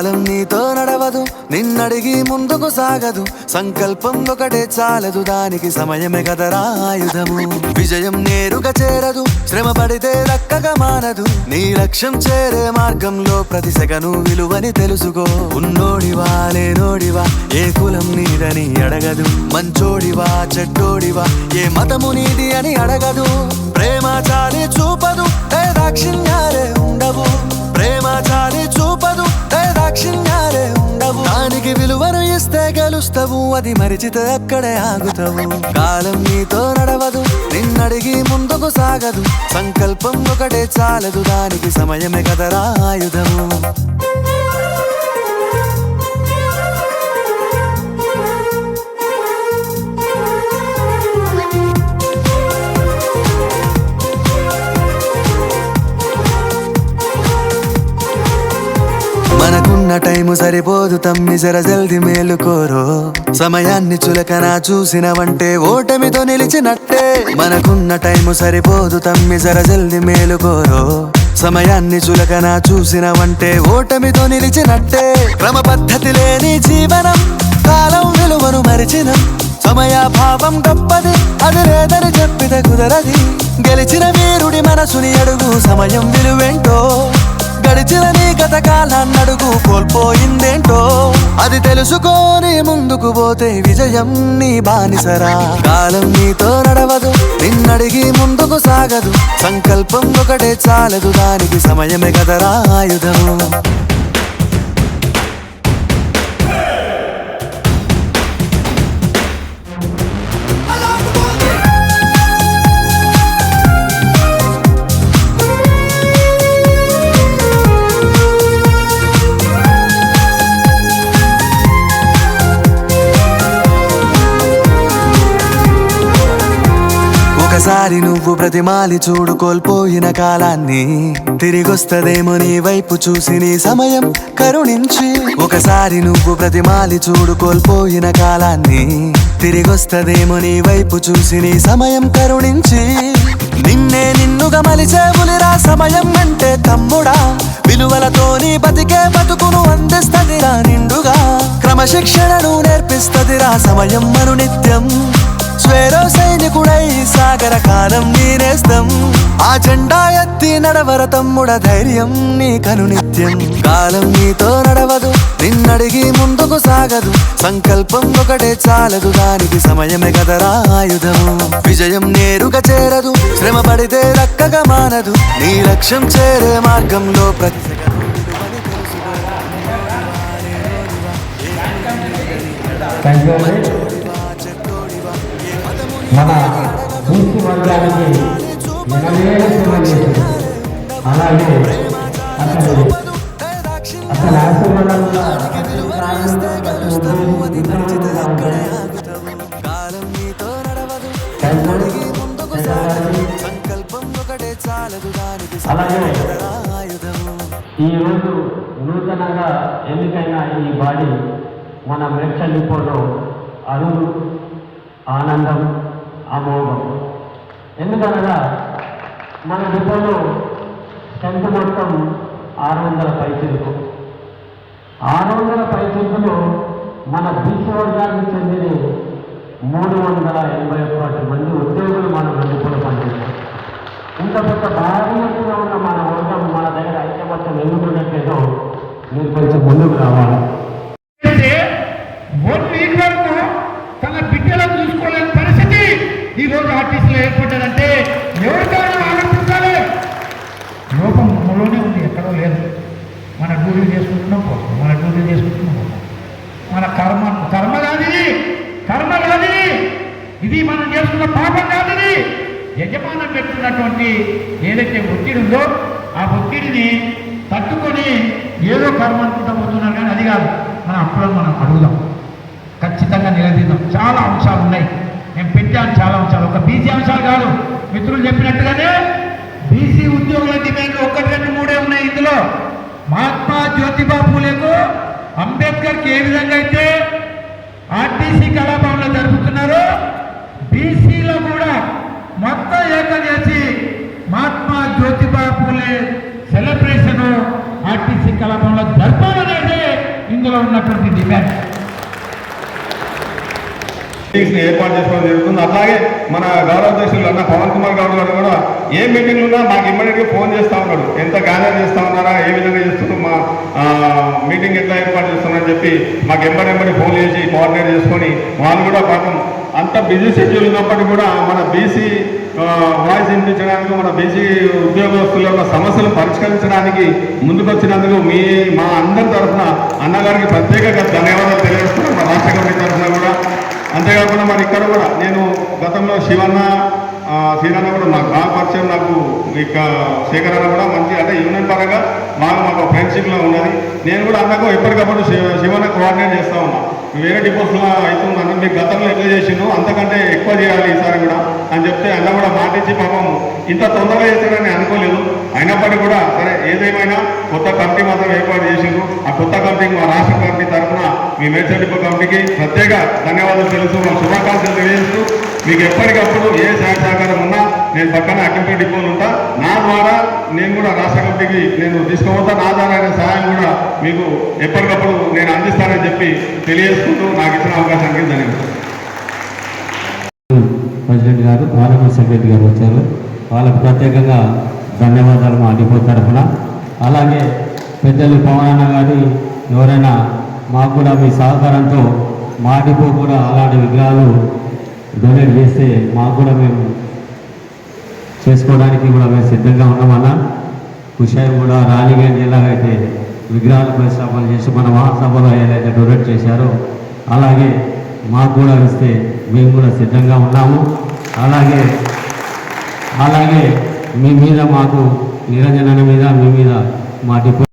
కాలం నీతో నడవదు, నిన్నడిగి ముందుకు సాగదు. సంకల్పం ఒకటే చాలదు, దానికి సమయమే కదరా ఆయుధము. విజయం నేరుగా చేరదు, శ్రమ పడితే దక్కగా మానదు. నీ లక్ష్యం చేరే మార్గంలో ప్రతి సెకను విలువని తెలుసుకో. ఉన్నోడివా లేనోడివా, ఏ కులం నీదని అడగదు. మంచోడివా చెడ్డోడివా, ఏ మతము నీది అని అడగదు. ప్రేమ చాలి చూపదు, దాక్షిణ్యాలే ఉండవు. ప్రేమ చాలి చూపదు, దాక్షిణ్యాలే ఉండవు. దానికి విలువను ఇస్తే గెలుస్తావు, అది మరిచితే అక్కడే ఆగుతావు. కాలం నీతో నడవదు, నిన్నడిగి ముందుకు సాగదు. సంకల్పం ఒకటే చాలదు, దానికి సమయమే కదరా ఆయుధము. మనకున్న టైము సరిపోదు తమ్మి, జర జల్ది మేలుకోరో. సమయాన్ని చులకన చూసినవంటే ఓటమితో నిలిచినట్టే. మనకున్న టైము సరిపోదు తమ్మి, జర జల్ది మేలుకోరో. సమయాన్ని చులకన చూసినవంటే ఓటమితో నిలిచినట్టే. క్రమ పద్ధతి లేని జీవనం, కాలం విలువను మరిచినం. సమయాభావం గొప్పది, అది లేదని చెప్పితే కుదరది. గెలిచిన వీరుడి మనసుని అడుగు, సమయం విలువేంటో. గడిచిన నీ గత కాలాన్నడుగు, కోల్పోయిందేంటో. అది తెలుసుకొని ముందుకు పోతే విజయం నీ బానిసరా. కాలం నీతో నడవదు, నిన్నడిగి ముందుకు సాగదు. సంకల్పం ఒకటే చాలదు, దానికి సమయమే కదరా ఆయుధము. ఒకసారి నువ్వు ప్రతిమాలి చూడు కోల్పోయిన కాలాన్ని. తిరిగొస్తదేమో నీ వైపు చూసి నీ సమయం కరుణించి. ఒకసారి నువ్వు ప్రతిమాలి చూడు కోల్పోయిన కాలాన్ని. తిరిగొస్తదేమో నీ వైపు చూసి నీ సమయం కరుణించి. నిన్నే నిన్నుగా మలిచేవులిరా సమయం అంటే తమ్ముడా. విలువలతోని బతికే బతుకును అందిస్తదిరా నిండుగా. క్రమశిక్షణను నేర్పిస్తదిరా సమయం మను నిత్యం. స్వేరో సైనికుడై సాగర కాలం నీనేస్తం. ఆ జెండా ఎత్తి నడవర తమ్ముడ, ధైర్యం నీ కను నిత్యం. కాలం నీతో నడవదు, నిన్నడిగి ముందుకు సాగదు. సంకల్పం ఒకటే చాలదు, దానికి సమయమే కదరా ఆయుధము. విజయం నేరుగా చేరదు, శ్రమ పడితే దక్కగా మానదు. నీ లక్ష్యం చేరే మార్గంలో ప్రతి మన బీసీ వర్గానికి అలాగే అసలు ఆశీర్వాదంలో అలాగే ఈరోజు నూతనంగా ఎన్నికైన ఈ బాడీ మన మేడ్చల్ డిపోలో అరుణ్ ఆనందం అమోఘం. ఎందుకనగా మన డిపోలో స్ట్రెంత్ మొత్తం 600 పైచిలుకు. 600 పైచిలుకులో మన బీసీ వర్గానికి చెందిన 381 మంది ఉద్యోగులు మన డిపోలో పనిచేస్తారు. ఇంత పెద్ద భారీ ఎత్తున ఉన్న మన వర్గం మన దగ్గర ఐక్యమత్యం ఎన్నుకున్నట్లేదో మీరు కొంచెం ముందుకు రావాలి. తన బిడ్డలను చూసుకోలేని పరిస్థితి ఈరోజు ఆర్టీసీలో ఏర్పడ్డదంటే ఎవరికైనా ఆలోచించాలి. లోపం మనలోనే ఉంది, ఎక్కడో లేదు. మన డ్యూటీ చేసుకుంటున్నాం పోతాం, మన డ్యూటీ చేసుకుంటున్నాం పోతాం. మన కర్మ కాదు ఇది మనం చేసుకున్న పాపం కాదు. యజమానం పెట్టుకున్నటువంటి ఏదైతే ఒత్తిడి ఉందో ఆ ఒత్తిడిని తట్టుకొని ఏదో కర్మ అనుకుంటూ పోతున్నారు. కానీ అది కాదు, మన అప్పులను మనం అడుగుదాం, ఖచ్చితంగా నిలదీద్దాం. చాలా అంశాలు ఉన్నాయి, నేను పెట్టాను చాలా అంశాలు. ఒక బీసీ అంశాలు కాదు, మిత్రులు చెప్పినట్టుగానే బీసీ ఉద్యోగుల డిమాండ్లు 1, 2, 3 ఉన్నాయి. ఇందులో మహాత్మా జ్యోతిబా పూలేకు, అంబేద్కర్కి ఏ విధంగా అయితే ఆర్టీసీ కళాభవన్లో జరుపుతున్నారో బీసీలో కూడా మొత్తం ఏకం చేసి మహాత్మా జ్యోతిబా పూలే సెలబ్రేషను ఆర్టీసీ కలాపంలో జరపాలనేదే ఇందులో ఉన్నటువంటి డిమాండ్. ఏర్పాటు చేసుకోవడం జరుగుతుంది. అట్లాగే మన గౌరవ అధ్యక్షులు అన్న పవన్ కుమార్ గౌడ్ గారు కూడా ఏ మీటింగ్లు ఉన్నా మాకు ఇమ్మీడియట్గా ఫోన్ చేస్తూ ఉన్నాడు. ఎంత గ్యాదర్ చేస్తూ ఉన్నారా, ఏ విధంగా చేస్తున్నారు, మా మీటింగ్ ఎట్లా ఏర్పాటు చేస్తున్నారని చెప్పి మాకు ఎంబడి ఫోన్ చేసి కోఆర్డినేట్ చేసుకొని వాళ్ళు కూడా పాపం అంత బిజీ షెడ్యూల్ ఉన్నప్పటికీ కూడా మన బీసీ వాయిస్ వినిపించడానికి, మన బీసీ ఉద్యోగస్తుల యొక్క సమస్యలు పరిష్కరించడానికి ముందుకొచ్చినందుకు మా అందరి తరఫున అన్నగారికి ప్రత్యేకంగా ధన్యవాదాలు తెలియజేస్తున్నాం. మా రాష్ట్ర కమిటీ తరఫున కూడా. అంతేకాకుండా మరి ఇక్కడ కూడా నేను గతంలో శ్రీరన్న కూడా నాకు బాగా పరిచయం. నాకు ఇక శేఖరన్న కూడా మంచి అంటే యూనియన్ పరంగా మాకు ఫ్రెండ్షిప్లో ఉన్నది. నేను కూడా అన్నకు ఎప్పటికప్పుడు శివన్న కోఆర్డినేట్ చేస్తూ ఉన్నా. వేరే డిపోస్లో అవుతుందన్న మీకు గతంలో ఎట్లా చేసిండు అంతకంటే ఎక్కువ చేయాలి ఈసారి కూడా అని చెప్తే అన్న కూడా మాటించి పాపం ఇంత తొందరగా చేస్తాడని అనుకోలేదు. అయినప్పటికీ కూడా సరే ఏదేమైనా కొత్త కమిటీ మాత్రం ఏర్పాటు చేసిండు. ఆ కొత్త కమిటీకి మా రాష్ట్ర కమిటీ తరఫున మీ మేడ్చల్ డిపో కమిటీకి ప్రత్యేక ధన్యవాదాలు తెలుసు, మా శుభాకాంక్షలు తెలియజేస్తూ మీకు ఎప్పటికప్పుడు ఏ సహాయ సహకారం ఉన్నా నేను పక్కన అక్కింపేట డిపోలు ఉంటా. నా ద్వారా నేను కూడా రాష్ట్ర కమిటీకి నేను తీసుకోవద్దా, నా ద్వారా అయిన సహాయం కూడా మీకు ఎప్పటికప్పుడు నేను అందిస్తానని చెప్పి తెలియజేసుకుంటూ నాకు ఇచ్చిన అవకాశానికి ధన్యవాదాలు. ప్రెసిడెంట్ గారు, పార్లమెంట్ సెక్రటరీ గారు వచ్చారు. వాళ్ళకు ప్రత్యేకంగా ధన్యవాదాలు మా డిపో తరఫున. అలాగే పెద్దలు పవన్ గారి ఎవరైనా మాకు కూడా మీ సహకారంతో మా డిపో కూడా అలాంటి విగ్రహాలు డొనేట్ చేస్తే మాకు కూడా మేము చేసుకోవడానికి కూడా మేము సిద్ధంగా ఉన్నామన్న. కుషాయం కూడా రాణిగంజ్ ఎలాగైతే విగ్రహాల ప్రతిష్టాపన చేసి మన మహాసభలో ఏదైతే డొనేట్ చేశారో అలాగే మాకు కూడా ఇస్తే మేము కూడా సిద్ధంగా ఉన్నాము. అలాగే మీ మీద మాకు నిరంజన మీద మీ మీద మా డిపో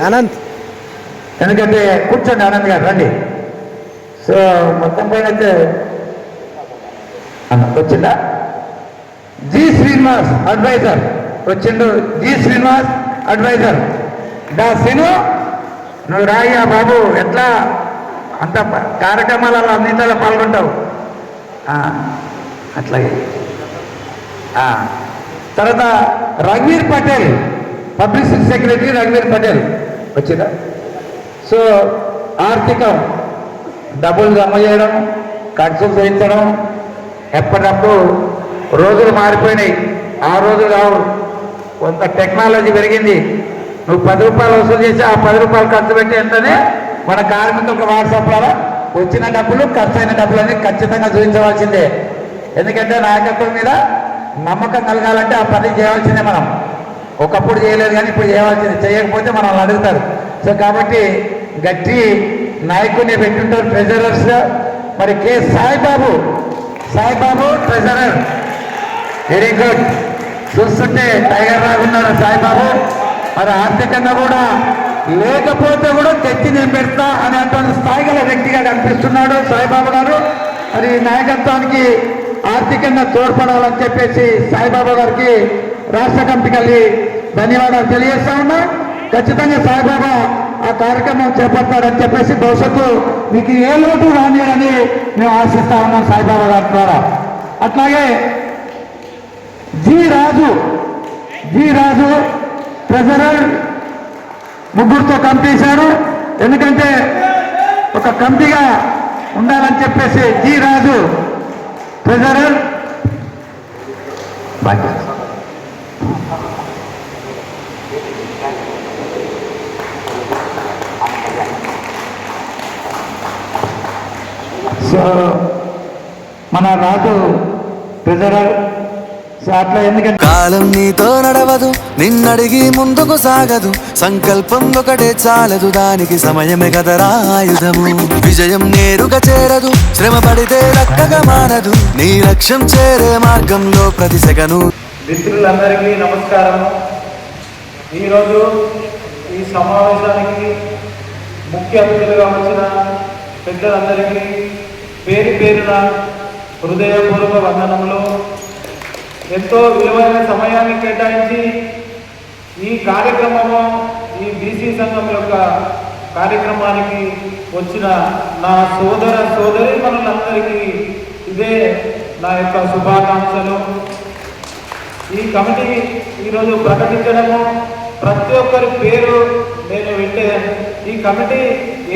ఆనంద్, ఎందుకంటే కూర్చోండి ఆనంద్ గారు రండి. సో మొత్తం పైన అయితే వచ్చిందా జి శ్రీనివాస్ అడ్వైజర్ వచ్చిండు. జి శ్రీనివాస్ అడ్వైజర్ దా సిను నువ్వు రాయ్యా బాబు, ఎట్లా అంత కార్యక్రమాలలో అన్నింటిలో పాల్గొంటావు అట్లాగే. తర్వాత రఘువీర్ పటేల్ పబ్లిసిటీ సెక్రటరీ రఘువీర్ పటేల్ వచ్చిందా. సో ఆర్థికం డబ్బులు జమ చేయడం, ఖర్చులు చేయించడం, ఎప్పటికప్పుడు రోజులు మారిపోయినాయి. ఆ రోజులు రావు, కొంత టెక్నాలజీ పెరిగింది. నువ్వు 10 రూపాయలు వసూలు చేసి ఆ 10 రూపాయలు ఖర్చు పెట్టి వెంటనే మన కార్మికులకు వాట్సాప్ ద్వారా వచ్చిన డబ్బులు ఖర్చు అయిన డబ్బులని ఖచ్చితంగా చూపించవలసిందే. ఎందుకంటే నాయకత్వం మీద నమ్మకం కలగాలంటే ఆ పని చేయాల్సిందే. మనం ఒకప్పుడు చేయలేదు కానీ ఇప్పుడు చేయవలసింది. చేయకపోతే మనల్ని అడుగుతారు. సో కాబట్టి గట్టి నాయకుడిని పెట్టుంటారు ట్రెజరర్స్గా. మరి K Saibabu treasurer, very good. చూస్తుంటే టైగర్ రాగున్నారు సాయిబాబు. మరి ఆర్థికంగా కూడా లేకపోతే కూడా తెచ్చి నేను పెడతా అని అంటున్న స్థాయి గల వ్యక్తిగా కనిపిస్తున్నాడు సాయిబాబు గారు. మరి నాయకత్వానికి ఆర్థికంగా తోడ్పడాలని చెప్పేసి సాయిబాబా గారికి రాష్ట్ర కమిటీకి ధన్యవాదాలు తెలియజేస్తా ఉన్నా. ఖచ్చితంగా సాయిబాబా ఆ కార్యక్రమం చేపడతారని చెప్పేసి భవిష్యత్తు మీకు ఏ లోటు రానియని మేము ఆశిస్తా ఉన్నాం సాయిబాబా గారి ద్వారా. అట్లాగే జి రాజు ట్రెజరర్ ముగ్గురుతో కమిటీ ఇచ్చారు. ఎందుకంటే ఒక కమిటీగా ఉండాలని చెప్పేసి జి రాజు ట్రెజరర్ బాధ్యత. సో మన రాజు ట్రెజరర్. సో అట్లా ఎందుకంటే కాలం నీతో నడవదు, నిన్నడిగి ముందుకు సాగదు, సంకల్పం ఒకటే చాలదు, దానికి సమయమే కదరా ఆయుధము. విజయం నేరుగా చేరదు, శ్రమ పడితే దక్కగా మానదు, నీ లక్ష్యం చేరే మార్గంలో ప్రతి సెకను. మిత్రులందరికీ నమస్కారం. ఈరోజు ఈ సమావేశానికి ముఖ్య అతిథులుగా వచ్చిన పెద్దలందరికీ పేరు పేరున హృదయపూర్వక వందనములు. ఎంతో విలువైన సమయాన్ని కేటాయించి ఈ కార్యక్రమము ఈ బీసీ సంఘం యొక్క కార్యక్రమానికి వచ్చిన నా సోదర సోదరీమణులందరికీ ఇదే నా యొక్క శుభాకాంక్షలు. ఈ కమిటీ ఈరోజు ప్రకటించడము, ప్రతి ఒక్కరి పేరు నేను వింటే ఈ కమిటీ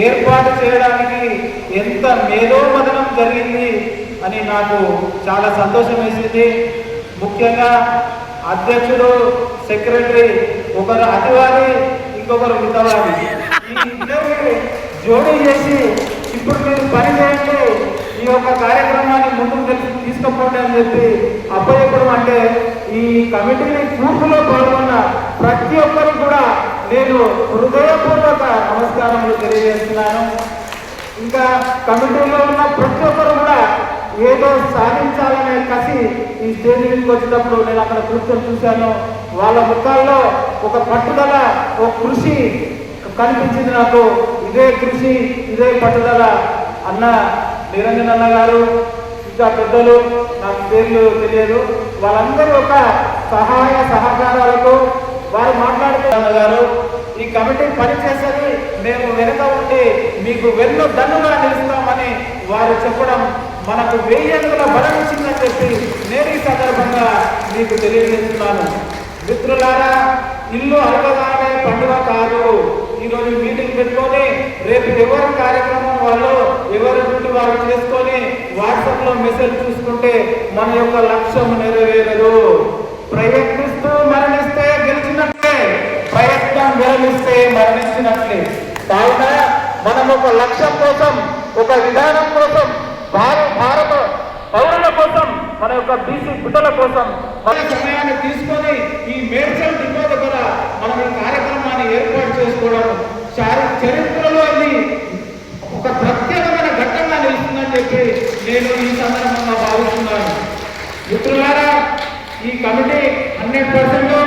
ఏర్పాటు చేయడానికి ఎంత మేధోమథనం జరిగింది అని నాకు చాలా సంతోషం వేసింది. ముఖ్యంగా అధ్యక్షుడు, సెక్రటరీ, ఒకరు అతివాది, ఇంకొకరు మితవాది, ఈ ఇద్దరిని జోడీ చేసి ఇప్పుడు మీరు పని చేయండి, ఈ యొక్క కార్యక్రమాన్ని ముందుకు తీసుకుపోండి అని చెప్పి అప్పచెప్పడం అంటే ఈ కమిటీని చూపులో పాల్గొన్న ప్రతి ఒక్కరికి కూడా నేను హృదయపూర్వక నమస్కారములు తెలియజేస్తున్నాను. ఇంకా కమిటీలో ఉన్న ప్రతి ఒక్కరు కూడా ఏదో సాధించాలనే కసి ఈ స్టేజ్ మీదకి వచ్చినప్పుడు నేను అక్కడ కూర్చొని చూశాను. వాళ్ళ ముఖాల్లో ఒక పట్టుదల, ఒక కృషి కనిపించింది నాకు. ఇదే కృషి, ఇదే పట్టుదల అన్న నిరంజన్ అన్న గారు, ఇంకా పెద్దలు, నాకు పేర్లు తెలియదు, వాళ్ళందరూ ఒక సహాయ సహకారాలతో వారు మాట్లాడుతున్న గారు ఈ కమిటీ పనిచేసేది మేము వెనుక ఉండి మీకు వెన్ను దన్నుగా నిలుస్తామని వారు చెప్పడం మనకు 1000 అడుగుల బలం ఇచ్చిందని చెప్పి నేను ఈ సందర్భంగా మీకు తెలియజేస్తున్నాను. మిత్రులారా, ఇల్లు అడగగానే పండుగ కాదు. ఈరోజు మీటింగ్ పెట్టుకొని రేపు ఎవరి కార్యక్రమం వాళ్ళు ఎవరి డ్యూటీ వారు చేసుకొని వాట్సాప్లో మెసేజ్ చూసుకుంటే మన యొక్క లక్ష్యం నెరవేరదు. ప్రయత్నిస్తూ మరణిస్తే గెలిచినట్లే, ప్రయత్నం విరమిస్తే మరణించినట్లే. కావున మనం ఒక లక్ష్యం కోసం, ఒక విధానం కోసం, భారత పౌరుల కోసం, మన యొక్క బీసీ బిడ్డల కోసం మన సమయాన్ని తీసుకొని ఈ మేడ్చల్ డిపో దగ్గర మనం ఈ కార్యక్రమాన్ని ఏర్పాటు చేసుకోవడం చరిత్రలో అది ఒక ప్రత్యేకమైన ఘట్టంగా నిలుస్తుందని చెప్పి నేను ఈ సందర్భంగా భావిస్తున్నాను. మిత్రులారా, ఈ కమిటీ 100%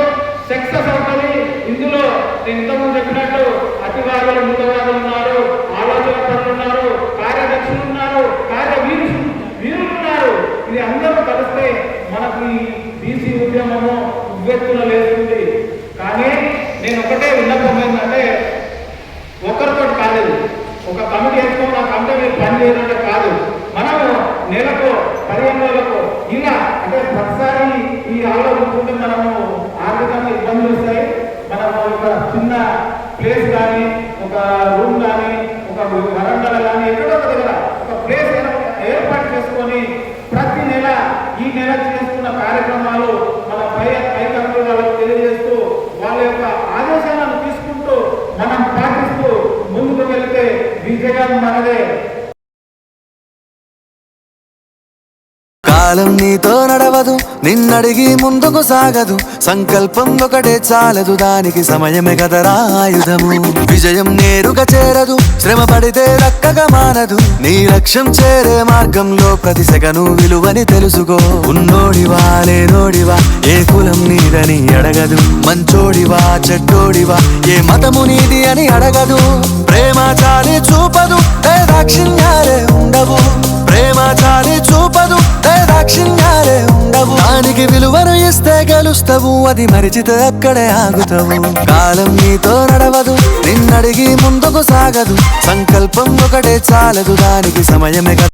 సక్సెస్ అవుతుంది. ఇందులో నేను ఇంతకుముందు చెప్పినట్టు అతివాదులు, మితవాదులు ఉన్నారు, ఆలోచనపరులు ఉన్నారు, కార్యదర్శులు ఉన్నారు, వీరులు ఉన్నారు. ఇది అందరూ కలిస్తే మనకు ఈ బీసీ ఉద్యమము ఉవ్వెత్తున లేస్తుంది. కానీ నేను ఒకటే విన్నపం ఏంటంటే, ఒకరితో కాలేదు, ఒక కమిటీ వేసుకొని ఆ కమిటీ మీరు పని చేయాలంటే కాదు. మనము నెలకు 15 రోజులకు ఇలా అంటే ప్రతిసారి ఈ ఆలోచించుకుంటే మనము ఆర్థికంగా ఇబ్బందులు వస్తాయి. మనము ఒక చిన్న ప్లేస్ కానీ, ఒక రూమ్ కానీ, ఒక వరండాలు కానీ, ఎక్కడో ఒక దగ్గర ఒక ప్లేస్ ఏర్పాటు చేసుకొని ప్రతి నెల ఈ నెల చేసుకున్న కార్యక్రమాలు మన పై కమిటీ వాళ్ళకు తెలియజేస్తూ వాళ్ళ యొక్క ఆదేశాలను తీసుకుంటూ మనం పాటిస్తూ ముందుకు వెళ్తే విజయం మనదే. కాలం నీతో నడవదు, నిన్నడిగి ముందుకు సాగదు, సంకల్పం ఒకటే చాలదు, దానికి సమయమే కదరా ఆయుధము. విజయం నేరుగా చేరదు, శ్రమ పడితే దక్కగా మానదు, నీ లక్ష్యం చేరే మార్గంలో ప్రతి సెకను విలువని తెలుసుకో. ఉన్నోడివా లేనోడివా, ఏ కులం నీదని అడగదు, మంచోడివా చెడ్డోడివా, ఏ మతము నీది అని అడగదు. ప్రేమ చాలి చూపదు, దాక్షిణ్యాలే ఉండవు, ప్రేమ చాలి చూపదు, దాక్షిణ్యాలే ఉండవు, దానికి విలువను ఇస్తే గెలుస్తావు, అది మరిచితే అక్కడే ఆగుతావు. కాలం నీతో నడవదు, నిన్నడిగి ముందుకు సాగదు, సంకల్పం ఒకటే చాలదు, దానికి సమయమే